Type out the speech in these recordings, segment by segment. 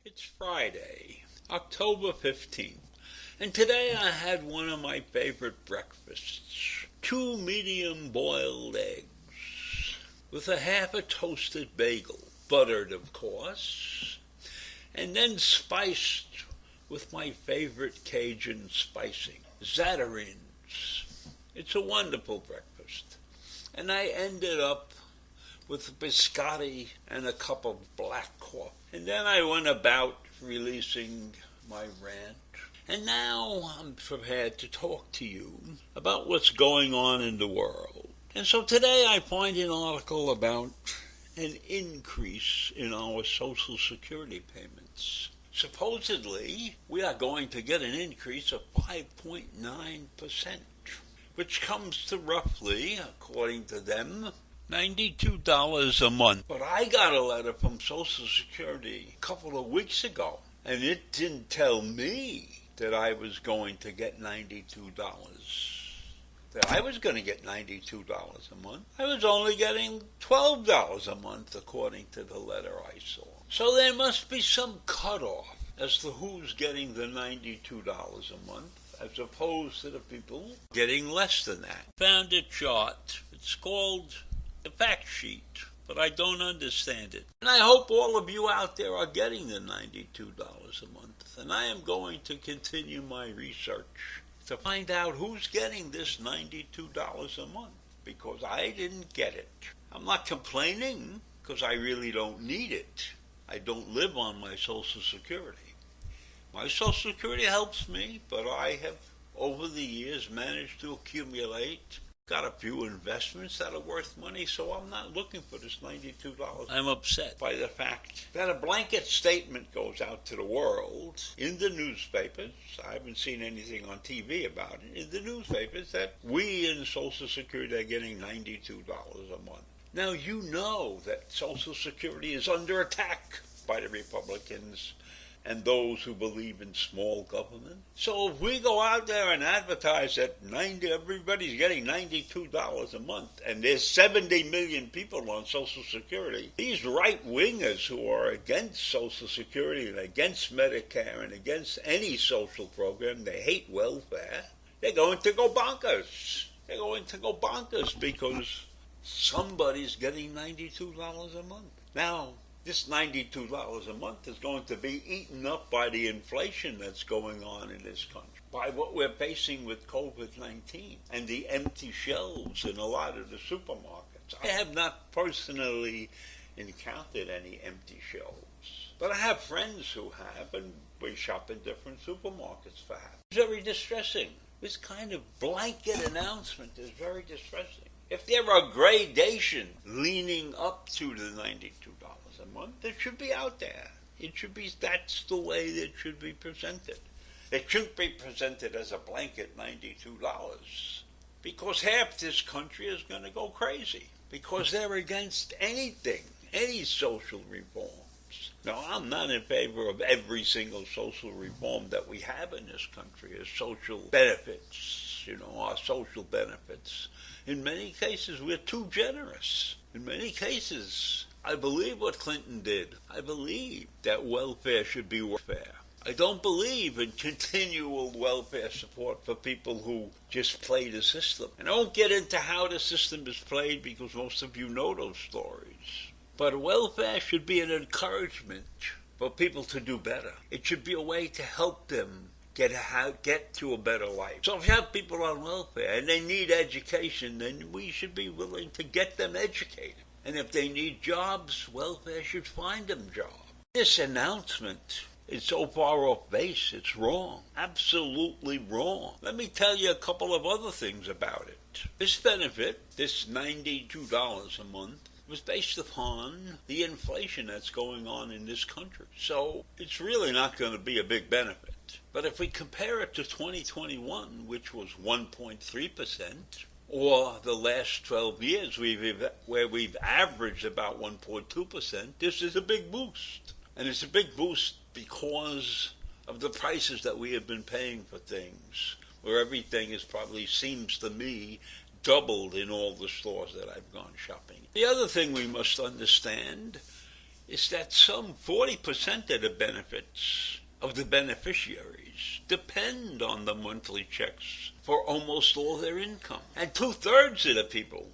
It's Friday, October 15th, and today I had one of my favorite breakfasts. 2 medium boiled eggs with a half a toasted bagel, buttered of course, and then spiced with my favorite Cajun spicing, Zatarain's. It's a wonderful breakfast. And I ended up with biscotti and a cup of black coffee. And then I went about releasing my rant. And now I'm prepared to talk to you about what's going on in the world. And so today I find an article about an increase in our Social Security payments. Supposedly, we are going to get an increase of 5.9%, which comes to roughly, according to them, $92 a month. But I got a letter from Social Security a couple of weeks ago, and it didn't tell me that I was going to get $92. That I was going to get $92 a month. I was only getting $12 a month, according to the letter I saw. So there must be some cutoff as to who's getting the $92 a month, as opposed to the people getting less than that. Found a chart. It's called the fact sheet, but I don't understand it. And I hope all of you out there are getting the $92 a month. And I am going to continue my research to find out who's getting this $92 a month, because I didn't get it. I'm not complaining, because I really don't need it. I don't live on my Social Security. My Social Security helps me, but I have, over the years, managed to accumulate. Got a few investments that are worth money, so I'm not looking for this $92. I'm upset by the fact that a blanket statement goes out to the world in the newspapers. I haven't seen anything on TV about it. In the newspapers, that we in Social Security are getting $92 a month. Now, you know that Social Security is under attack by the Republicans and those who believe in small government. So if we go out there and advertise that everybody's getting $92 a month, and there's 70 million people on Social Security, these right-wingers who are against Social Security and against Medicare and against any social program, they hate welfare, they're going to go bonkers. They're going to go bonkers because somebody's getting $92 a month. Now, this $92 a month is going to be eaten up by the inflation that's going on in this country, by what we're facing with COVID-19 and the empty shelves in a lot of the supermarkets. I have not personally encountered any empty shelves, but I have friends who have, and we shop in different supermarkets for half. It's very distressing. This kind of blanket announcement is very distressing. If there are gradation leaning up to the $92 a month, it should be out there. It should be, that's the way that it should be presented. It shouldn't be presented as a blanket $92, because half this country is going to go crazy, because they're against anything, any social reforms. Now, I'm not in favor of every single social reform that we have in this country as social benefits, our social benefits. In many cases, we're too generous. In many cases, I believe what Clinton did. I believe that welfare should be welfare. I don't believe in continual welfare support for people who just play the system. And I won't get into how the system is played because most of you know those stories. But welfare should be an encouragement for people to do better. It should be a way to help them get to a better life. So if you have people on welfare and they need education, then we should be willing to get them educated. And if they need jobs, welfare should find them jobs. This announcement is so far off base, it's wrong. Absolutely wrong. Let me tell you a couple of other things about it. This benefit, this $92 a month, was based upon the inflation that's going on in this country. So it's really not going to be a big benefit. But if we compare it to 2021, which was 1.3%, or the last 12 years where we've averaged about 1.2%, this is a big boost. And it's a big boost because of the prices that we have been paying for things, where everything is probably, seems to me, doubled in all the stores that I've gone shopping. The other thing we must understand is that some 40% of the benefits of the beneficiaries depend on the monthly checks for almost all their income. And 2/3 of the people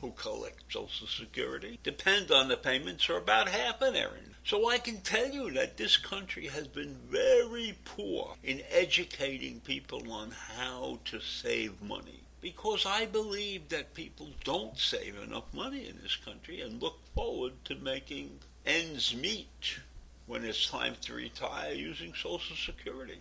who collect Social Security depend on the payments for about half of their income. So I can tell you that this country has been very poor in educating people on how to save money. Because I believe that people don't save enough money in this country and look forward to making ends meet when it's time to retire using Social Security.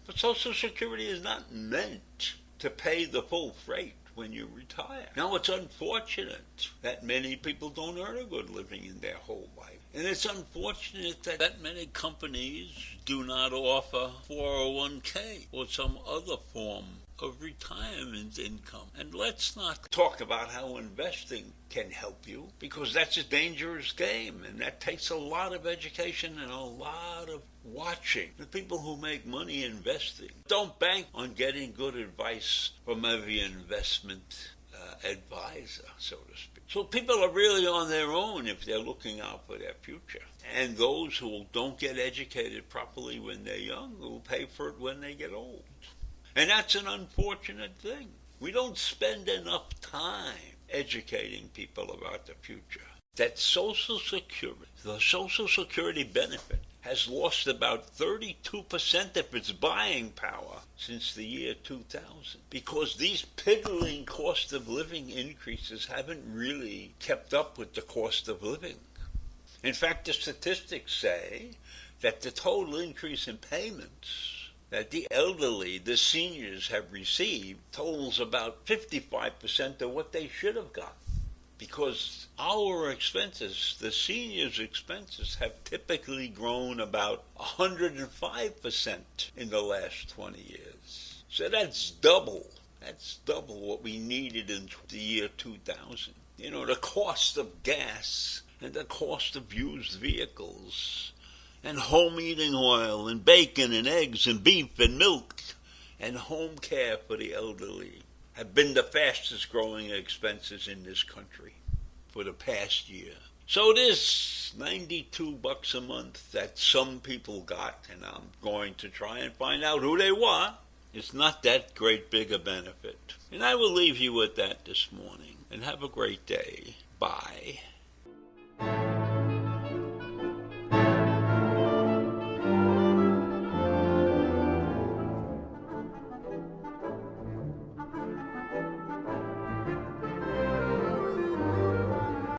But Social Security is not meant to pay the full freight when you retire. Now, it's unfortunate that many people don't earn a good living in their whole life. And it's unfortunate that many companies do not offer 401k or some other form of retirement income. And let's not talk about how investing can help you, because that's a dangerous game, and that takes a lot of education and a lot of watching. The people who make money investing don't bank on getting good advice from every investment advisor, so to speak. So people are really on their own if they're looking out for their future. And those who don't get educated properly when they're young will pay for it when they get old. And that's an unfortunate thing. We don't spend enough time educating people about the future. That Social Security, the Social Security benefit, has lost about 32% of its buying power since the year 2000, because these piddling cost of living increases haven't really kept up with the cost of living. In fact, the statistics say that the total increase in payments that the elderly, the seniors, have received totals about 55% of what they should have gotten. Because our expenses, the seniors' expenses, have typically grown about 105% in the last 20 years. So that's double. That's double what we needed in the year 2000. You know, the cost of gas and the cost of used vehicles and home heating oil and bacon and eggs and beef and milk and home care for the elderly have been the fastest growing expenses in this country for the past year. So this $92 a month that some people got, and I'm going to try and find out who they were, it's not that great big a benefit. And I will leave you with that this morning, and have a great day. Bye.